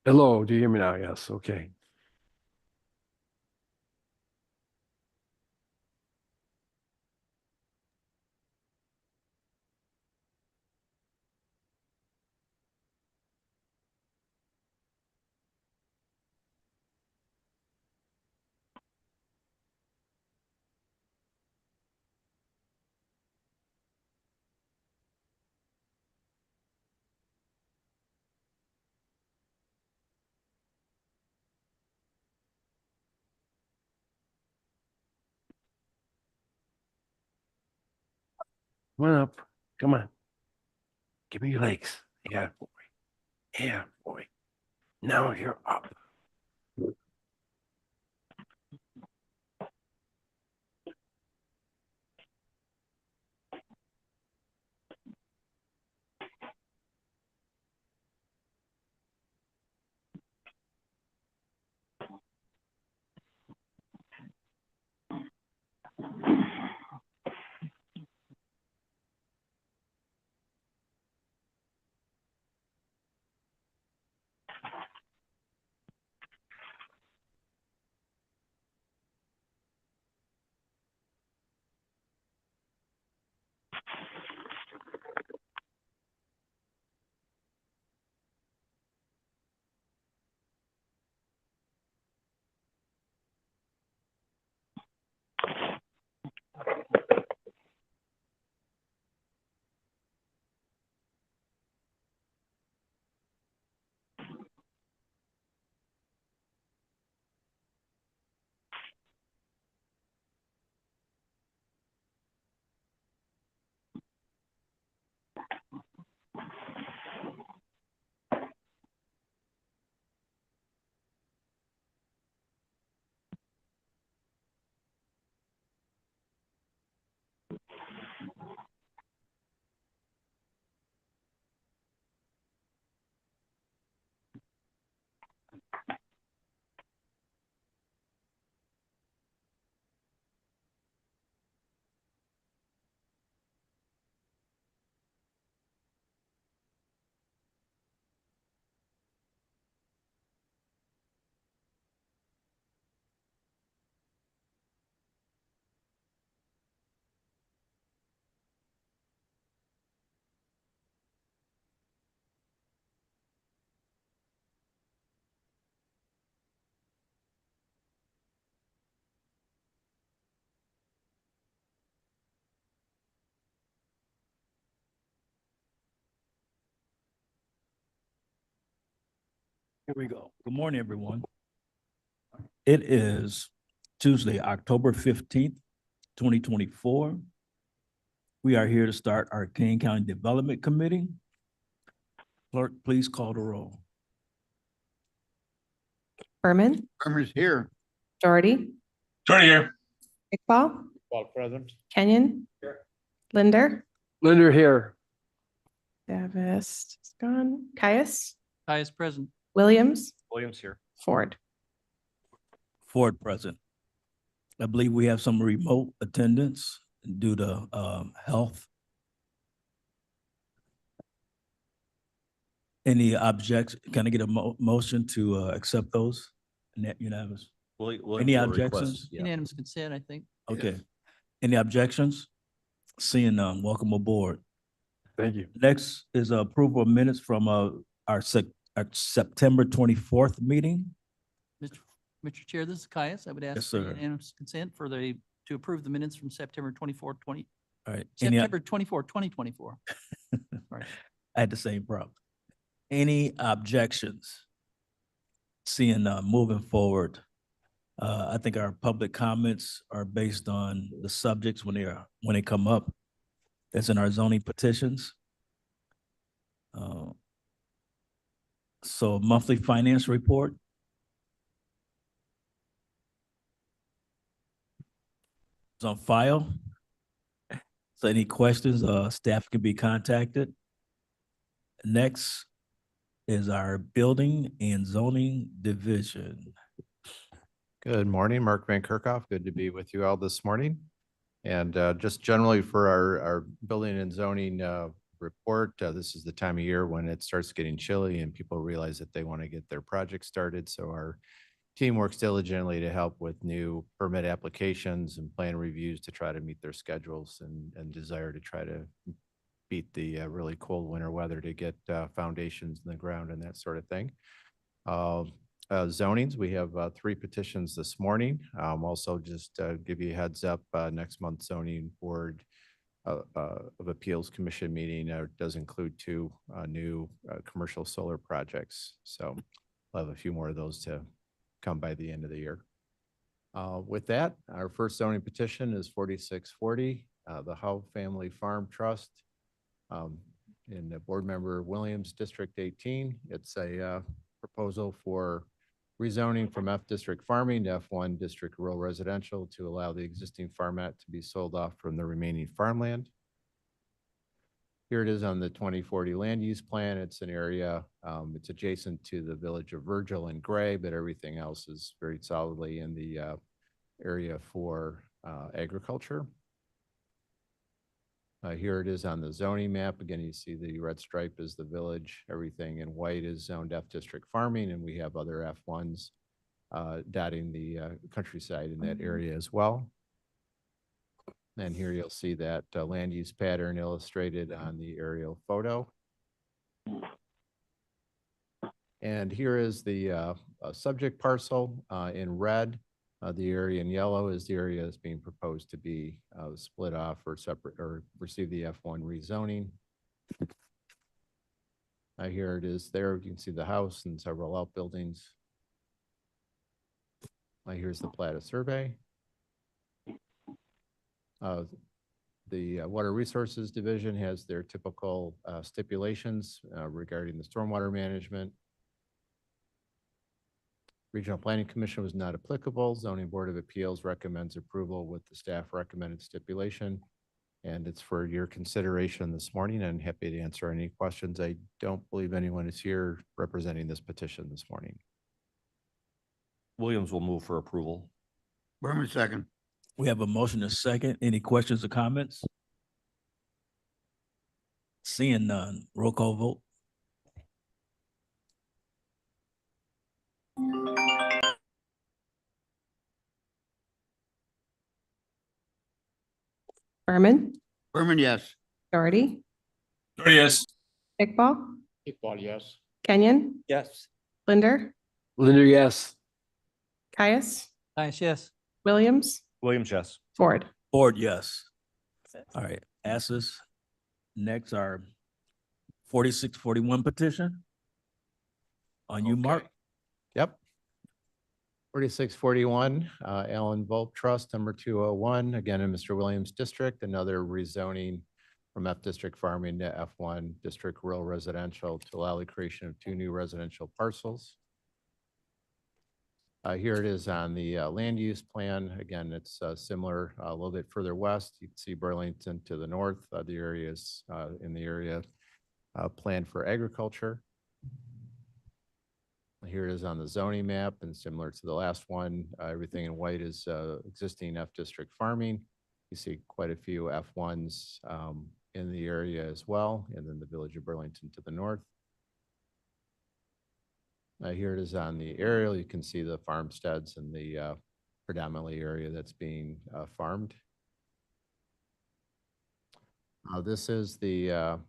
Hello, do you hear me now? Yes, okay. Come on up. Come on. Give me your legs. Yeah, boy. Yeah, boy. Now you're up. Here we go. Good morning, everyone. It is Tuesday, October 15th, 2024. We are here to start our Kane County Development Committee. Clerk, please call the roll. Berman, Farmer's here. Doherty, Here. Iqbal, All present. Kenyon, Linder, Linder here. Davis is gone, Caius, Highest present. Williams, Williams here. Ford. Ford present. I believe we have some remote attendance due to health. Any objects? Can I get a motion to accept those? Unanimous. Any objections? Unanimous consent, I think. Okay. Any objections? Seeing none, welcome aboard. Thank you. Next is approval of minutes from our September 24th meeting. Mr. Chair, this is Caius. I would ask Yes, for sir. unanimous consent to approve the minutes from September 24, All right. September 24, 2024. Sorry. I had the same problem. Any objections? Seeing moving forward, I think our public comments are based on the subjects when they come up. That's in our zoning petitions. So monthly finance report. It's on file. So any questions, staff can be contacted. Next is our building and zoning division. Good morning, Mark Van Kerkhoff. Good to be with you all this morning. And just generally for our building and zoning report. This is the time of year when it starts getting chilly and people realize that they want to get their project started. So our team works diligently to help with new permit applications and plan reviews to try to meet their schedules and desire to try to beat the really cold winter weather to get foundations in the ground and that sort of thing. Zonings, we have 3 petitions this morning. Also, just give you a heads up, next month zoning board of appeals commission meeting does include 2 new commercial solar projects. So we'll have a few more of those to come by the end of the year. With that, our first zoning petition is 4640, the Howe Family Farm Trust in the board member Williams, District 18. It's a proposal for rezoning from F District Farming to F1 District Rural Residential to allow the existing farmette to be sold off from the remaining farmland. Here it is on the 2040 land use plan. It's an area, it's adjacent to the village of Virgil and Gray, but everything else is very solidly in the area for agriculture. Here it is on the zoning map. Again, you see the red stripe is the village. Everything in white is zoned F District Farming, and we have other F1s dotting the countryside in that area as well. And here you'll see that land use pattern illustrated on the aerial photo. And here is the subject parcel in red. The area in yellow is the area that's being proposed to be split off or separate or receive the F1 rezoning. Here it is there. You can see the house and several outbuildings. Here's the plat of survey. The Water Resources Division has their typical stipulations regarding the stormwater management. Regional Planning Commission was not applicable. Zoning Board of Appeals recommends approval with the staff recommended stipulation. And it's for your consideration this morning. I'm happy to answer any questions. I don't believe anyone is here representing this petition this morning. Williams will move for approval. Berman second. We have a motion and a second. Any questions or comments? Seeing none, roll call vote. Berman, Berman, yes. Doherty, Yes. Iqbal, Iqbal, yes. Kenyon, Yes. Linder, Linder, yes. Caius, Caius, yes. Williams, Williams, yes. Ford. Ford, yes. All right, passes. Next, our 4641 petition. On you, Mark. Okay. Yep. 4641, Allen Volp Trust, number 201, again in Mr. Williams District, another rezoning from F District Farming to F1 District Rural Residential to allow the creation of 2 new residential parcels. Here it is on the land use plan. Again, it's similar a little bit further west. You can see Burlington to the north. The areas in the area planned for agriculture. Here it is on the zoning map, and similar to the last one, everything in white is existing F District Farming. You see quite a few F1s in the area as well, and then the village of Burlington to the north. Here it is on the aerial. You can see the farmsteads and the predominantly area that's being farmed. This is the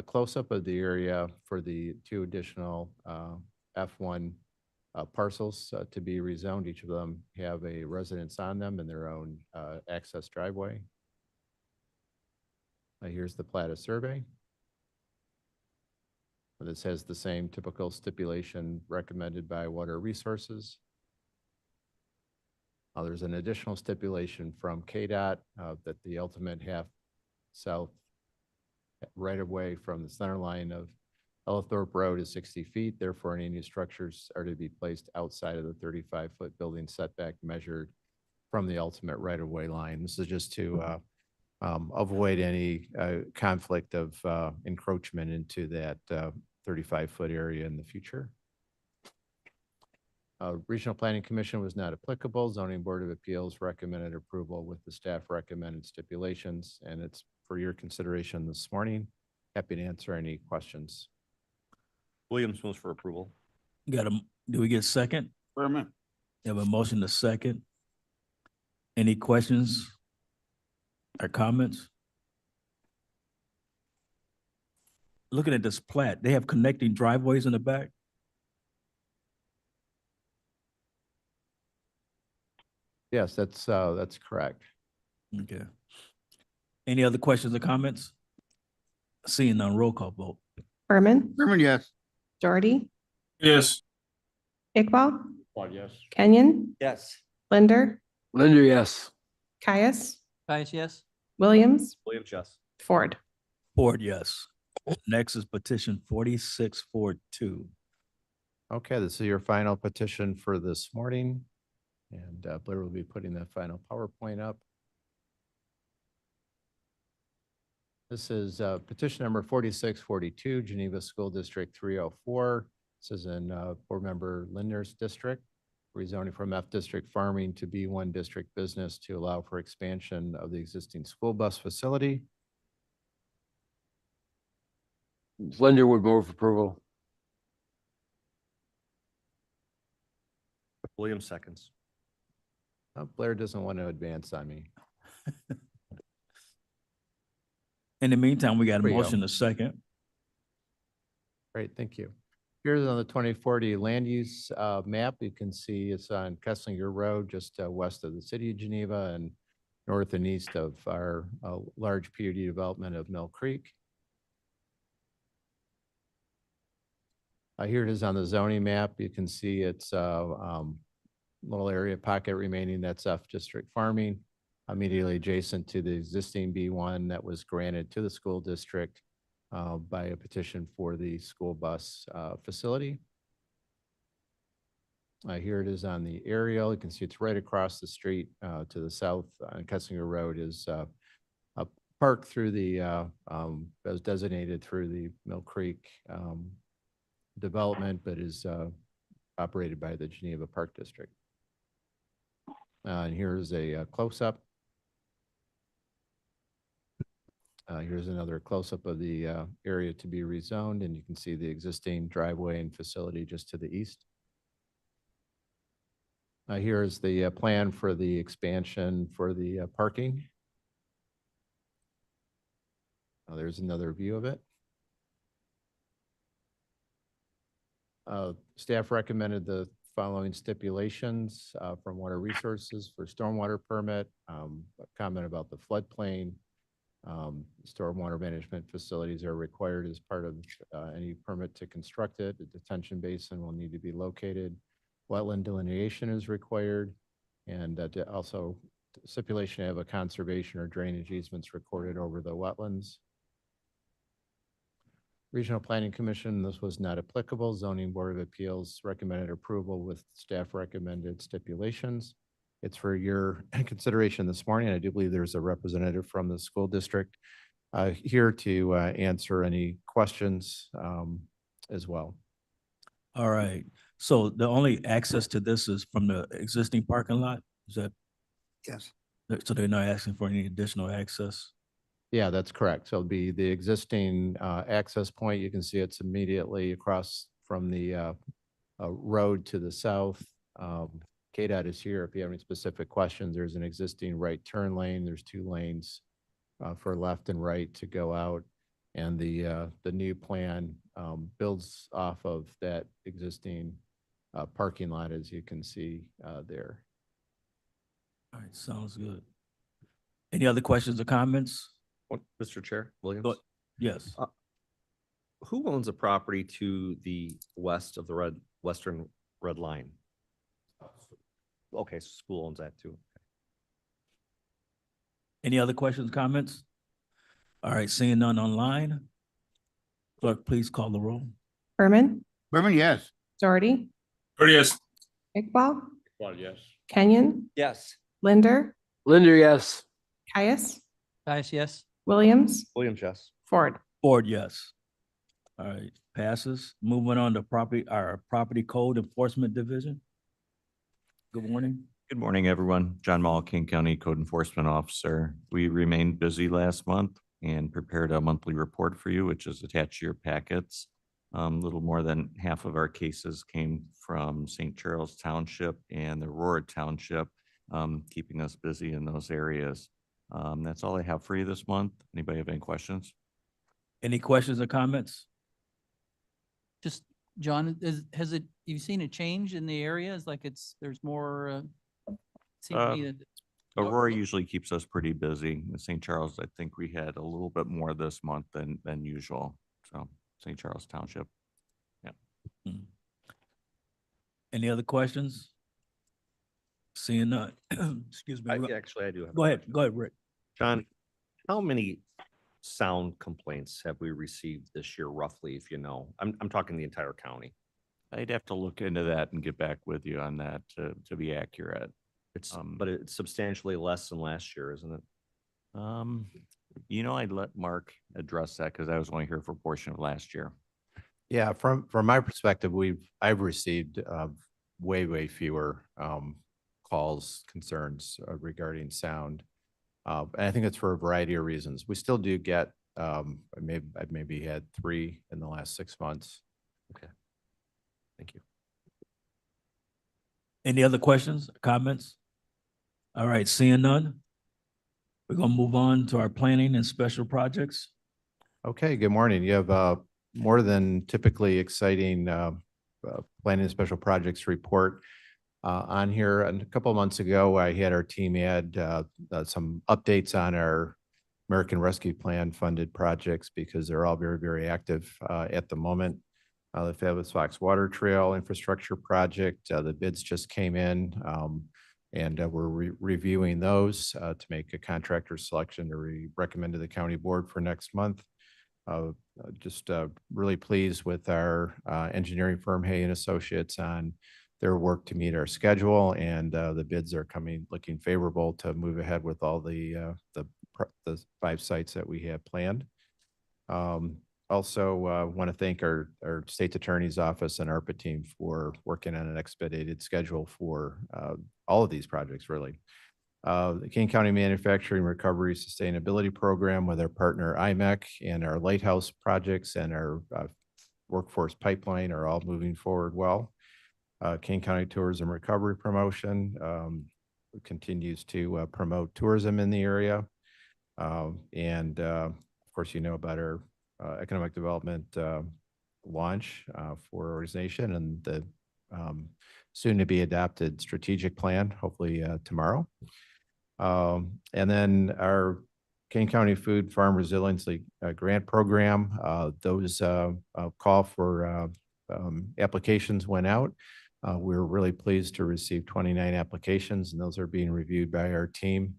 close-up of the area for the 2 additional F1 parcels to be rezoned. Each of them have a residence on them and their own access driveway. Here's the plat of survey. This has the same typical stipulation recommended by Water Resources. There's an additional stipulation from KDOT that the ultimate half south right of way from the center line of Ellithorpe Road is 60 feet. Therefore, any new structures are to be placed outside of the 35-foot building setback measured from the ultimate right of way line. This is just to avoid any conflict of encroachment into that 35-foot area in the future. Regional Planning Commission was not applicable. Zoning Board of Appeals recommended approval with the staff recommended stipulations, and it's for your consideration this morning. happy to answer any questions. Williams moves for approval. Do we get a second? Berman. We have a motion to second. Any questions or comments? Looking at this plat, they have connecting driveways in the back. Yes, that's correct. Okay. Any other questions or comments? Seeing none, roll call vote. Berman, Berman, yes. Doherty, Yes. Iqbal, Iqbal, yes. Kenyon, Yes. Linder, Linder, yes. Caius, Caius, yes. Williams, Williams, yes. Ford. Ford, yes. Next is petition 4642. Okay, this is your final petition for this morning. And Blair will be putting the final PowerPoint up. This is petition number 4642, Geneva School District 304. This is in Board Member Linder's district, rezoning from F District Farming to B1 District Business to allow for expansion of the existing school bus facility. Linder would move approval. Williams seconds. Blair doesn't want to advance on me. In the meantime, we got a There you go. motion to second. Great, thank you. Here's on the 2040 land use map. You can see it's on Kesslinger Road, just west of the city of Geneva and north and east of our large PUD development of Mill Creek. Here it is on the zoning map. You can see it's little area pocket remaining. That's F District Farming, immediately adjacent to the existing B1 that was granted to the school district by a petition for the school bus facility. Here it is on the aerial. You can see it's right across the street to the south on Kessinger Road is a park through the, that was designated through the Mill Creek development, but is operated by the Geneva Park District. And here's a close-up. Here's another close-up of the area to be rezoned, and you can see the existing driveway and facility just to the east. Here is the plan for the expansion for the parking. There's another view of it. Staff recommended the following stipulations from Water Resources for stormwater permit, a comment about the floodplain. Stormwater management facilities are required as part of any permit to construct it. The detention basin will need to be located. Wetland delineation is required, and also stipulation to have a conservation or drainage easements recorded over the wetlands. Regional Planning Commission, this was not applicable. Zoning Board of Appeals recommended approval with staff recommended stipulations. It's for your consideration this morning. I do believe there's a representative from the school district here to answer any questions as well. All right. So the only access to this is from the existing parking lot? Is that, Yes. so they're not asking for any additional access? Yeah, that's correct. So it'll be the existing access point. You can see it's immediately across from the road to the south. KDOT is here. If you have any specific questions, there's an existing right turn lane. There's 2 lanes for left and right to go out. And the new plan builds off of that existing parking lot, as you can see there. All right, sounds good. Any other questions or comments? Mr. Chair, Williams, Go- Yes. who owns a property to the west of the western red line? Okay, so school owns that too. Any other questions, comments? All right, seeing none online. Clerk, please call the roll. Berman, Berman, yes. Doherty, Yes. Iqbal, Iqbal, yes. Kenyon, Yes. Linder, Linder, yes. Caius, Caius, yes. Williams, Williams, yes. Ford. Ford, yes. All right, passes. Moving on to our Property Code Enforcement Division. Good morning. Good morning, everyone. John Mall, King County Code Enforcement Officer. We remained busy last month. and prepared a monthly report for you, which is attached to your packets. Little more than half of our cases came from St. Charles Township and the Aurora Township, keeping us busy in those areas. That's all I have for you this month. Anybody have any questions? Any questions or comments? Just, John, you've seen a change in the areas? Like there's more, seems to me that Aurora usually keeps us pretty busy. In St. Charles, I think we had a little bit more this month than usual. So St. Charles Township. Any other questions? Seeing none. Excuse me. Actually, I do have. a Go ahead, question. go ahead, Rick. John, how many sound complaints have we received this year roughly, if you know? I'm talking the entire county. I'd have to look into that and get back with you on that to be accurate. But it's substantially less than last year, isn't it? I'd let Mark address that because I was only here for a portion of last year. Yeah, from my perspective, I've received way fewer calls, concerns regarding sound. And I think it's for a variety of reasons. We still do get, I've maybe had 3 in the last 6 months. Thank you. Any other questions, comments? All right, seeing none. We're gonna move on to our planning and special projects. Okay, good morning. You have more than typically exciting planning and special projects report on here. And a couple of months ago, I had our team add some updates on our American Rescue Plan funded projects because they're all very active at the moment. The Fabulous Fox Water Trail Infrastructure Project, the bids just came in. And we're reviewing those to make a contractor selection to recommend to the county board for next month. Just really pleased with our engineering firm, Hay and Associates, on their work to meet our schedule, and the bids are looking favorable to move ahead with all the 5 sites that we have planned. Also, want to thank our state attorney's office and ARPA team for working on an expedited schedule for all of these projects, really. The Kane County Manufacturing Recovery Sustainability Program with our partner IMEC and our Lighthouse projects and our workforce pipeline are all moving forward well. Kane County Tourism Recovery Promotion continues to promote tourism in the area. And of course, you know about our economic development launch for our organization and the soon to be adopted strategic plan, hopefully tomorrow. And then our Kane County Food Farm Resiliency Grant Program, those call for applications went out. We're really pleased to receive 29 applications, and those are being reviewed by our team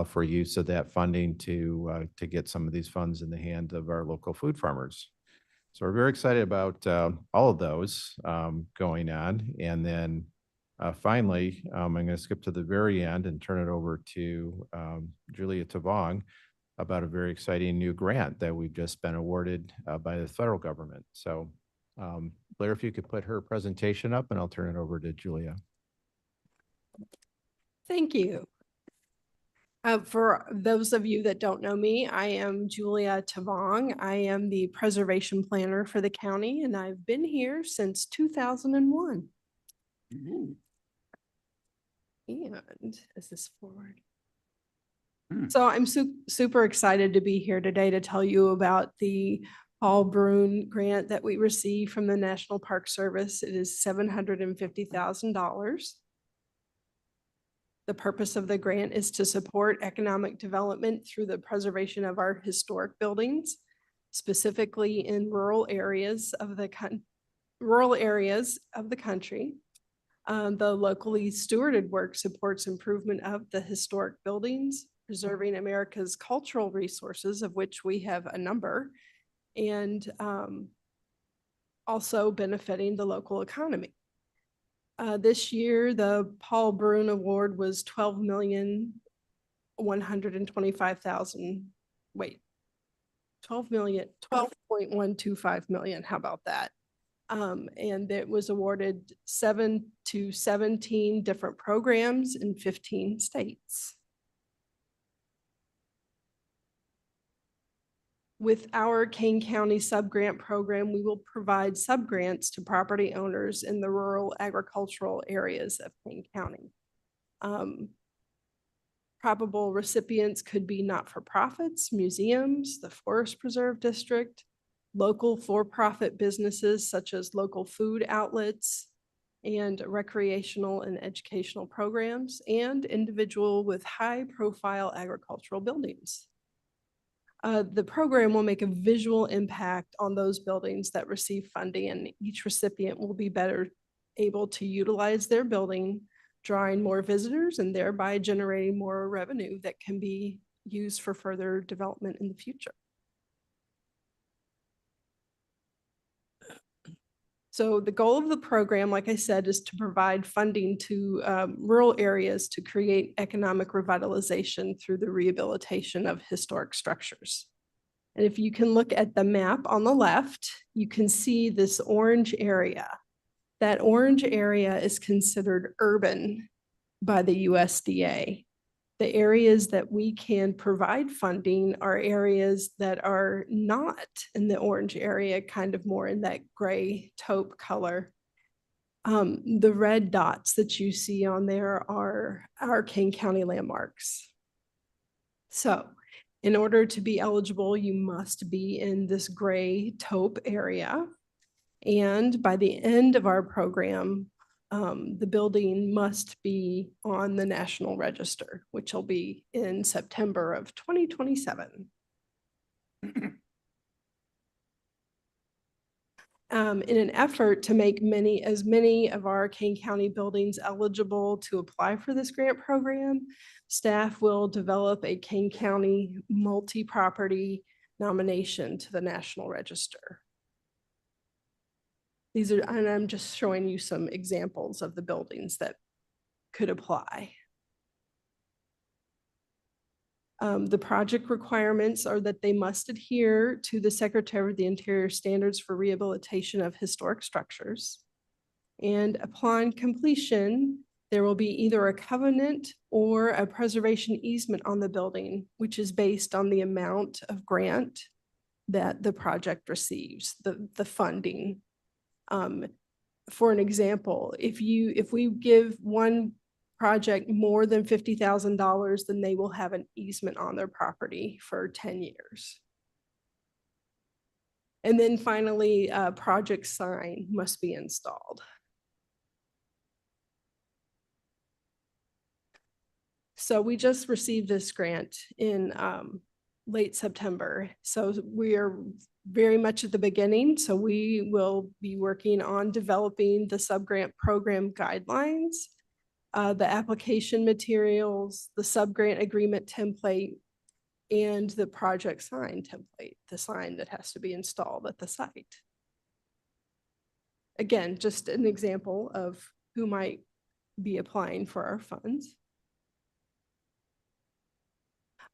for use of that funding to get some of these funds in the hand of our local food farmers. So we're very excited about all of those going on. And then finally, I'm going to skip to the very end and turn it over to Julia Tavong about a very exciting new grant that we've just been awarded by the federal government. So Blair, if you could put her presentation up, and I'll turn it over to Julia. Thank you. For those of you that don't know me, I am Julia Tavong. I am the preservation planner for the county, and I've been here since 2001. And is this forward? So I'm super excited to be here today to tell you about the Paul Brune grant that we received from the National Park Service. It is $750,000. The purpose of the grant is to support economic development through the preservation of our historic buildings, specifically in rural areas of the country. The locally stewarded work supports improvement of the historic buildings, preserving America's cultural resources, of which we have a number, and also benefiting the local economy. This year, the Paul Brune Award was $12.125 million. How about that? And it was awarded 7 to 17 different programs in 15 states. With our Kane County subgrant program, we will provide subgrants to property owners in the rural agricultural areas of Kane County. Probable recipients could be not-for-profits, museums, the Forest Preserve District, local for-profit businesses such as local food outlets, and recreational and educational programs, and individual with high-profile agricultural buildings. The program will make a visual impact on those buildings that receive funding, and each recipient will be better able to utilize their building, drawing more visitors and thereby generating more revenue that can be used for further development in the future. So the goal of the program, like I said, is to provide funding to rural areas to create economic revitalization through the rehabilitation of historic structures. And if you can look at the map on the left, you can see this orange area. That orange area is considered urban by the USDA. The areas that we can provide funding are areas that are not in the orange area, kind of more in that gray taupe color. The red dots that you see on there are our Kane County landmarks. So in order to be eligible, you must be in this gray taupe area. And by the end of our program, the building must be on the National Register, which will be in September of 2027. In an effort to make as many of our Kane County buildings eligible to apply for this grant program, staff will develop a Kane County multi-property nomination to the National Register. These are, and I'm just showing you some examples of the buildings that could apply. The project requirements are that they must adhere to the Secretary of the Interior standards for rehabilitation of historic structures. And upon completion, there will be either a covenant or a preservation easement on the building, which is based on the amount of grant that the project receives, the funding. For an example, if we give one project more than $50,000, then they will have an easement on their property for 10 years. And then finally, a project sign must be installed. So we just received this grant in late September. So we are very much at the beginning. So we will be working on developing the subgrant program guidelines, the application materials, the subgrant agreement template, and the project sign template, the sign that has to be installed at the site. Again, just an example of who might be applying for our funds.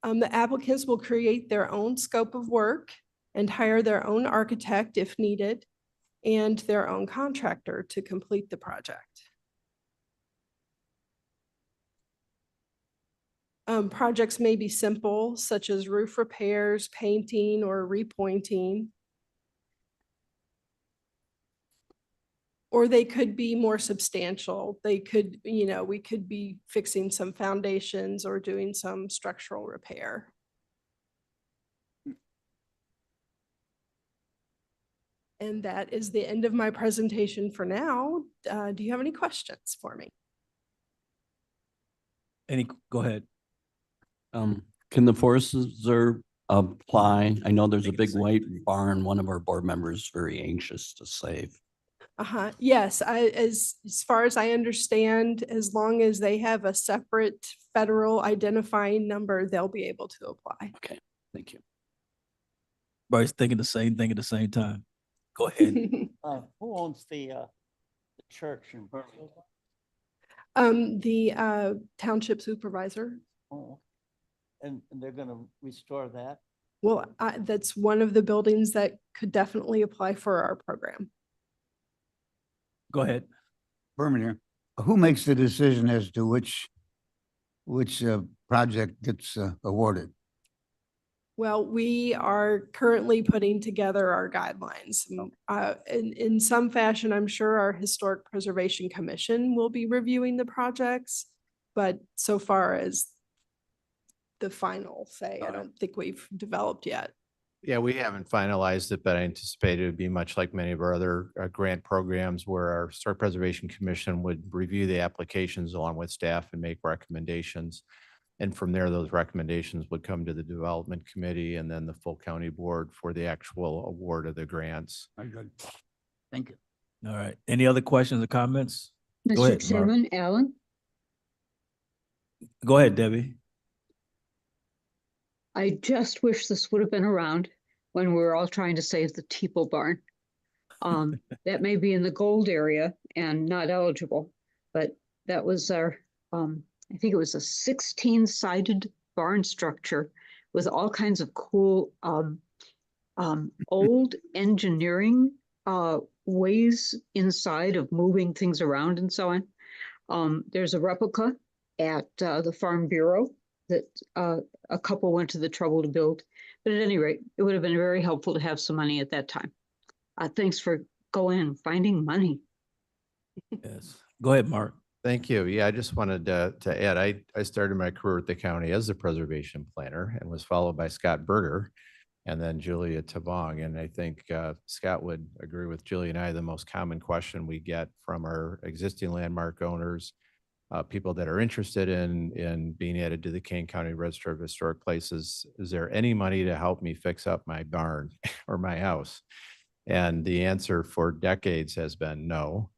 The applicants will create their own scope of work and hire their own architect if needed, and their own contractor to complete the project. Projects may be simple, such as roof repairs, painting, or repointing. Or they could be more substantial. They could, we could be fixing some foundations or doing some structural repair. And that is the end of my presentation for now. Do you have any questions for me? Go ahead. Can the Forest Preserve apply? I know there's a big white barn one of our board members is very anxious to save. Yes, as far as I understand, as long as they have a separate federal identifying number, they'll be able to apply. Okay, thank you. Everybody's thinking the same thing at the same time. Go ahead. Who owns the church in Berkeley? The township supervisor. Oh, and they're gonna restore that? Well, that's one of the buildings that could definitely apply for our program. Go ahead. Berman here. Who makes the decision as to which project gets awarded? Well, we are currently putting together our guidelines. In some fashion, I'm sure our Historic Preservation Commission will be reviewing the projects. But so far as the final say, I don't think we've developed yet. Yeah, we haven't finalized it, but I anticipate it would be much like many of our other grant programs where our Historic Preservation Commission would review the applications along with staff and make recommendations. And from there, those recommendations would come to the Development Committee and then the full county board for the actual award of the grants. Very good. Thank you. All right. Any other questions or comments? Go ahead, Mr. Mark. Chairman, Alan, Go ahead, Debbie. I just wish this would have been around when we were all trying to save the Teeple barn. That may be in the gold area and not eligible, but that was our, I think it was a 16-sided barn structure with all kinds of cool, old engineering, ways inside of moving things around and so on. There's a replica at, the Farm Bureau that, a couple went to the trouble to build. But at any rate, it would have been very helpful to have some money at that time. Thanks for going and finding money. Yes. Go ahead, Mark. Thank you. Yeah, I just wanted to add, I started my career at the county as a preservation planner and was followed by Scott Berger and then Julia Tabong. And I think Scott would agree with Julia and I, the most common question we get from our existing landmark owners, people that are interested in being added to the Kane County Register of Historic Places, is there any money to help me fix up my barn or my house? And the answer for decades has been no.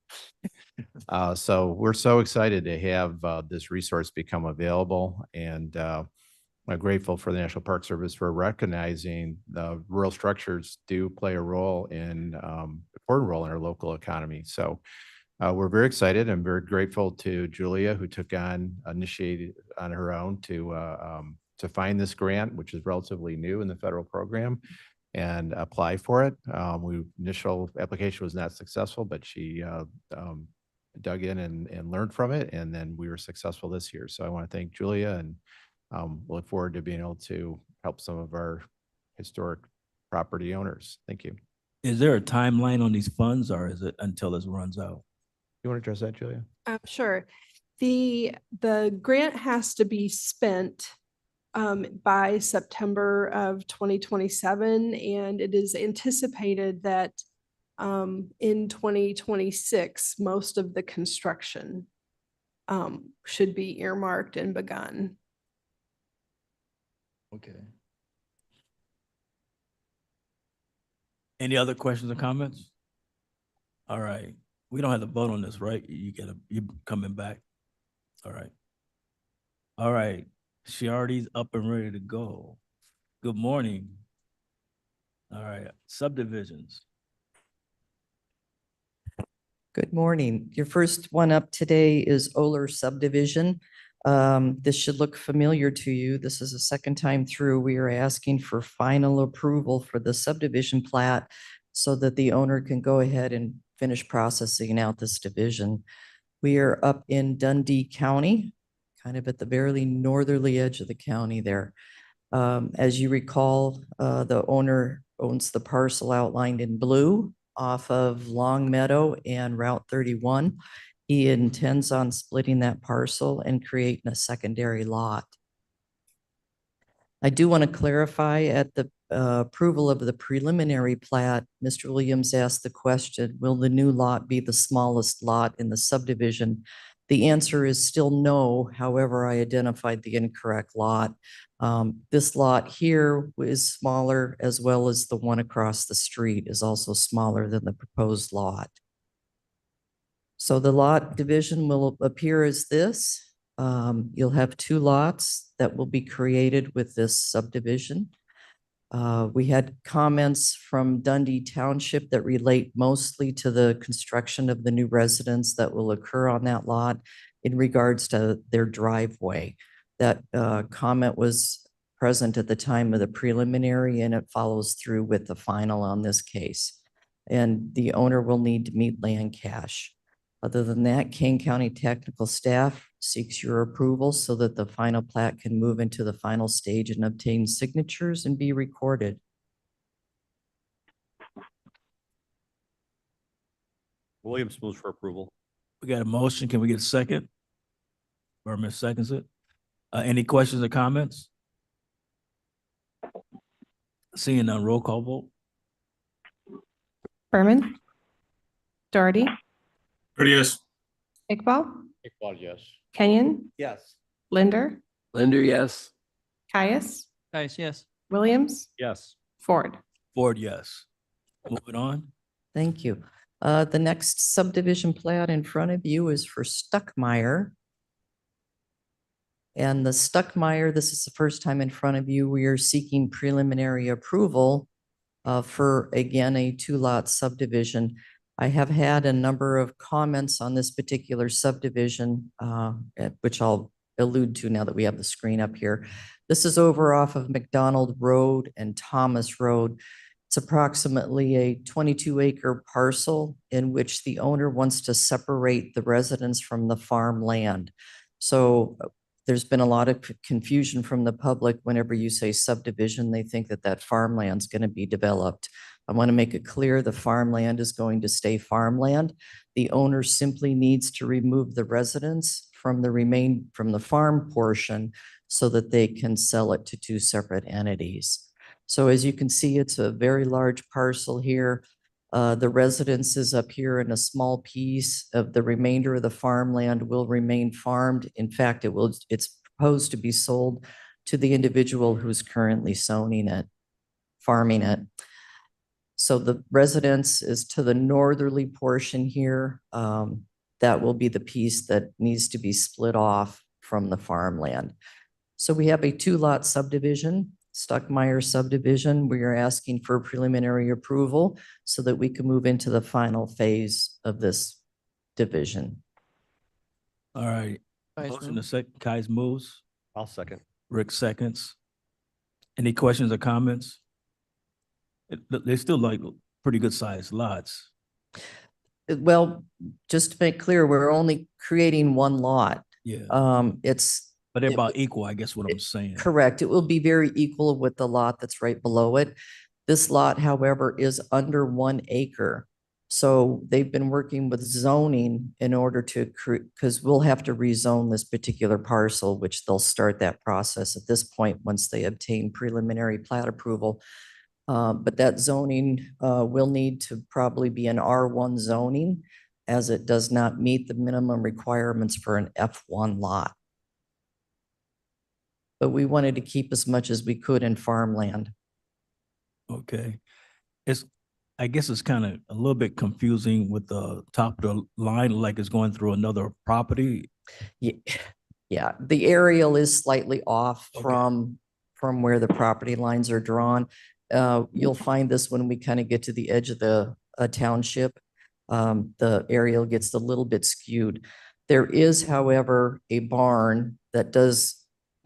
So we're so excited to have this resource become available, and I'm grateful for the National Park Service for recognizing the rural structures do play a role in important role in our local economy. So we're very excited and very grateful to Julia, who took on initiated on her own to find this grant, which is relatively new in the federal program, and apply for it. Initial application was not successful, but she dug in and learned from it, and then we were successful this year. So I want to thank Julia, and look forward to being able to help some of our historic property owners. Thank you. Is there a timeline on these funds, or is it until this runs out? You want to address that, Julia? Sure. The grant has to be spent by September of 2027, and it is anticipated that in 2026, most of the construction should be earmarked and begun. Okay. Any other questions or comments? All right. We don't have to vote on this, right? You coming back? All right. All right. She already's up and ready to go. Good morning. All right. Subdivisions. Good morning. Your first one up today is Oler subdivision. This should look familiar to you. This is the second time through. We are asking for final approval for the subdivision plat so that the owner can go ahead and finish processing out this division. We are up in Dundee County, kind of at the very northerly edge of the county there. As you recall, the owner owns the parcel outlined in blue off of Long Meadow and Route 31. He intends on splitting that parcel and creating a secondary lot. I do want to clarify, at the approval of the preliminary plat, Mr. Williams asked the question, will the new lot be the smallest lot in the subdivision? The answer is still no. However, I identified the incorrect lot. This lot here is smaller, as well as the one across the street is also smaller than the proposed lot. So the lot division will appear as this. You'll have two lots that will be created with this subdivision. We had comments from Dundee Township that relate mostly to the construction of the new residence that will occur on that lot in regards to their driveway. That comment was present at the time of the preliminary, and it follows through with the final on this case. And the owner will need to meet land cash. Other than that, Kane County technical staff seeks your approval so that the final plat can move into the final stage and obtain signatures and be recorded. Williams moves for approval. We got a motion. Can we get a second? Berman seconds it. Any questions or comments? Seeing none, roll call vote. Berman, Doherty, Yes. Iqbal, Yes. Kenyon, Yes. Linder, Linder, yes. Caius, Caius, yes. Williams, Yes. Ford. Ford, yes. Moving on. Thank you. The next subdivision plat in front of you is for Stuckmeyer. And the Stuckmeyer, this is the first time in front of you, we are seeking preliminary approval for, again, a two-lot subdivision. I have had a number of comments on this particular subdivision, which I'll allude to now that we have the screen up here. This is over off of McDonald Road and Thomas Road. It's approximately a 22-acre parcel in which the owner wants to separate the residents from the farmland. So there's been a lot of confusion from the public. Whenever you say subdivision, they think that that farmland's going to be developed. I want to make it clear the farmland is going to stay farmland. The owner simply needs to remove the residents from the farm portion so that they can sell it to two separate entities. So as you can see, it's a very large parcel here. The residence is up here in a small piece of the remainder of the farmland will remain farmed. In fact, it's proposed to be sold to the individual who's currently farming it. So the residence is to the northerly portion here. That will be the piece that needs to be split off from the farmland. So we have a two-lot subdivision, Stuckmeyer subdivision. We are asking for preliminary approval so that we can move into the final phase of this division. All right. Caius Motion to moves. second. Kais moves. I'll second. Rick seconds. Any questions or comments? They still like pretty good sized lots. Well, just to make clear, we're only creating one lot. Yeah. It's But they're it about w- equal, I guess what I'm saying. correct. It will be very equal with the lot that's right below it. This lot, however, is under 1 acre. So they've been working with zoning in order to because we'll have to rezone this particular parcel, which they'll start that process at this point once they obtain preliminary plat approval. But that zoning will need to probably be an R1 zoning, as it does not meet the minimum requirements for an F1 lot. But we wanted to keep as much as we could in farmland. Okay. I guess it's kind of a little bit confusing with the top of the line, like it's going through another property. Yeah, the aerial is slightly off Okay. from where the property lines are drawn. You'll find this when we kind of get to the edge of the township. The aerial gets a little bit skewed. There is, however, a barn that does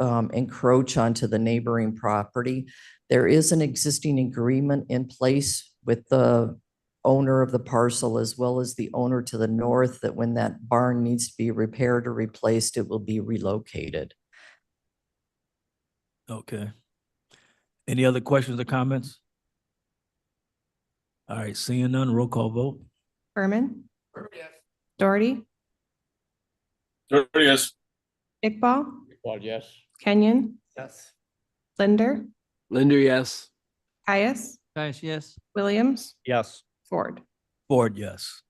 encroach onto the neighboring property. There is an existing agreement in place with the owner of the parcel as well as the owner to the north that when that barn needs to be repaired or replaced, it will be relocated. Okay. Any other questions or comments? All right, seeing none, roll call vote. Berman, Doherty, Yes. Iqbal, Yes. Kenyon, Yes. Linder, Linder, yes. Caius, Caius, yes. Williams, Yes. Ford. Ford, yes.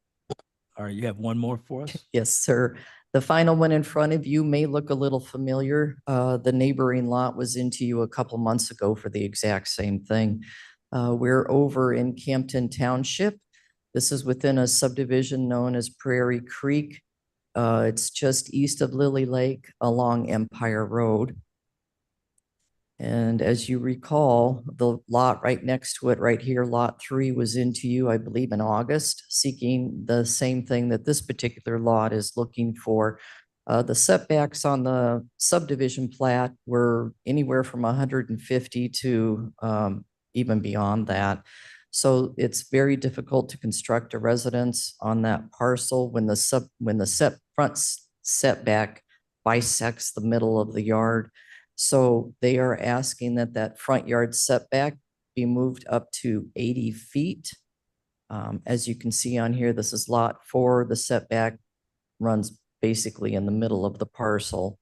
All right, you have one more for us? Yes, sir. The final one in front of you may look a little familiar. The neighboring lot was into you a couple months ago for the exact same thing. We're over in Campton Township. This is within a subdivision known as Prairie Creek. It's just east of Lily Lake along Empire Road. And as you recall, the lot right next to it, right here, Lot 3 was into you, I believe, in August, seeking the same thing that this particular lot is looking for. The setbacks on the subdivision plat were anywhere from 150 to even beyond that. So it's very difficult to construct a residence on that parcel when the front setback bisects the middle of the yard. So they are asking that that front yard setback be moved up to 80 feet. As you can see on here, this is lot 4. The setback runs basically in the middle of the parcel.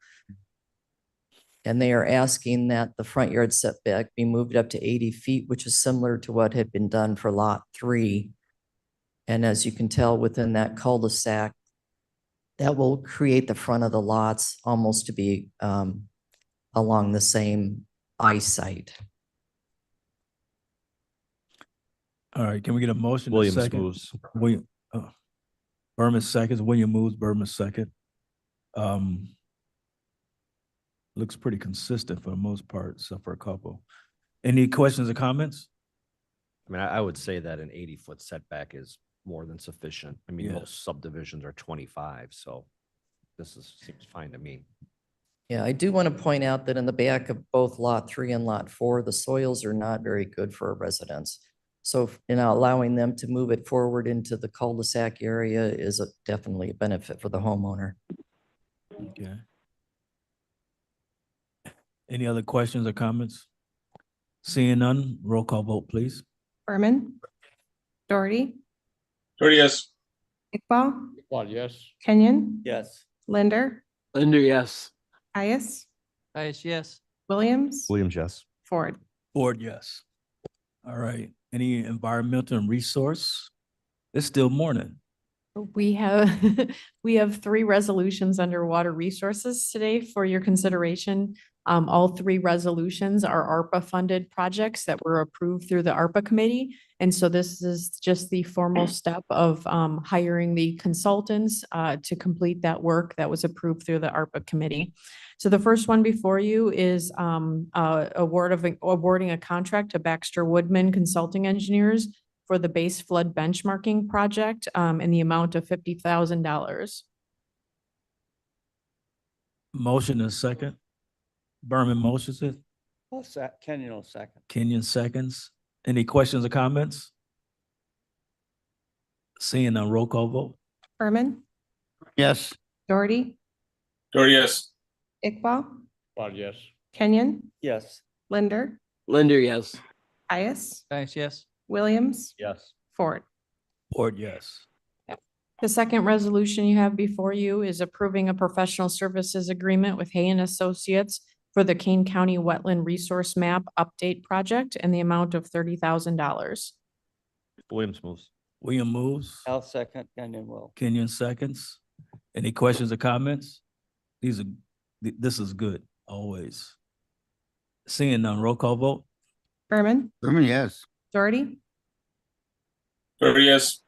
And they are asking that the front yard setback be moved up to 80 feet, which is similar to what had been done for lot 3. And as you can tell within that cul-de-sac, that will create the front of the lots almost to be along the same eyesight. All right, can we get a motion? Williams second? moves. William, Berman seconds, William moves, Berman second. Looks pretty consistent for the most part, except for a couple. Any questions or comments? I mean, I would say that an 80-foot setback is more than sufficient. I mean, Yes. most subdivisions are 25, so seems fine to me. Yeah, I do want to point out that in the back of both lot 3 and lot 4, the soils are not very good for residents. So in allowing them to move it forward into the cul-de-sac area is definitely a benefit for the homeowner. Okay. Any other questions or comments? Seeing none, roll call vote, please. Berman, Doherty, Doherty, yes. Iqbal, Well, yes. Kenyon, Yes. Linder, Linder, yes. Caius, Caius, yes. Williams, Williams, yes. Ford. Ford, yes. All right, any environmental and resource? It's still morning. We have, we have 3 resolutions under water resources today for your consideration. All 3 resolutions are ARPA-funded projects that were approved through the ARPA committee. And so this is just the formal step of hiring the consultants to complete that work that was approved through the ARPA committee. So the first one before you is awarding a contract to Baxter Woodman Consulting Engineers for the base flood benchmarking project in the amount of $50,000. Motion and second. Berman motions it. Kenyon will second. Kenyon seconds. Any questions or comments? Seeing none, roll call vote. Berman, Yes. Doherty, Doherty, yes. Iqbal, Well, yes. Kenyon, Yes. Linder, Linder, yes. Caius, Caius, yes. Williams, Yes. Ford. Ford, yes. The second resolution you have before you is approving a professional services agreement with Hay and Associates for the Kane County Wetland Resource Map Update Project in the amount of $30,000. Williams moves. William moves. I'll second, Kenyon will. Kenyon seconds. Any questions or comments? This is good, always. Seeing none, roll call vote. Berman, Berman, yes. Doherty, Doherty, yes.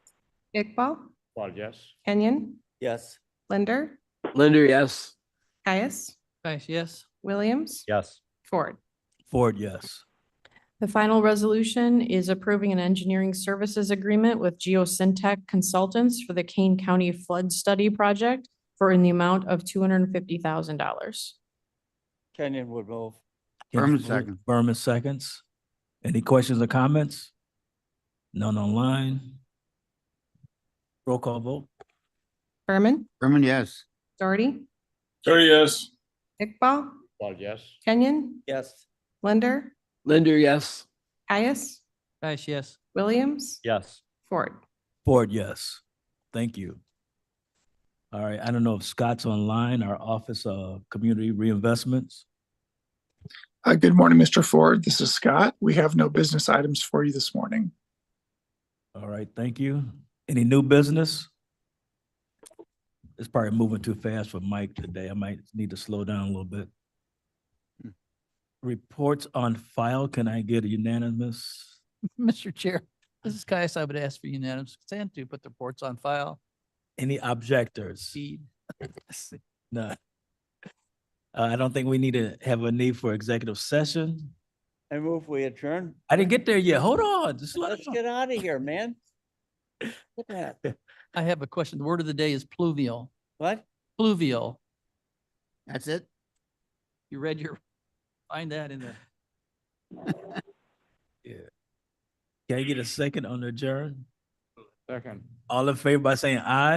Iqbal, Well, yes. Kenyon, Yes. Linder, Linder, yes. Caius, Caius, yes. Williams, Yes. Ford. Ford, yes. The final resolution is approving an engineering services agreement with Geosyntec Consultants for the Kane County Flood Study Project for in the amount of $250,000. Kenyon would move. Berman Kenyon seconds. moves. Berman seconds. Any questions or comments? None online. Roll call vote. Berman, Berman, yes. Doherty, Doherty, yes. Iqbal, Well, yes. Kenyon, Yes. Linder, Linder, yes. Caius, Caius, yes. Williams, Yes. Ford. Ford, yes. Thank you. All right, I don't know if Scott's online, our Office of Community Reinvestments. Good morning, Mr. Ford. This is Scott. We have no business items for you this morning. All right, thank you. Any new business? It's probably moving too fast for Mike today. I might need to slow down a little bit. Reports on file, can I get a unanimous? Mr. Chair, this is Caius. I would ask for unanimous consent to put the reports on file. Any objectors? Speed. No. I don't think we need to have a need for executive session. I move we adjourn. I didn't get there yet. Hold on, just let Let's get out of here, man. Look at that. I have a question. The word of the day is pluvial. What? Pluvial. That's it? You read your, find that in the. Yeah. Can I get a second on the adjourn? Second. All in favor by saying aye?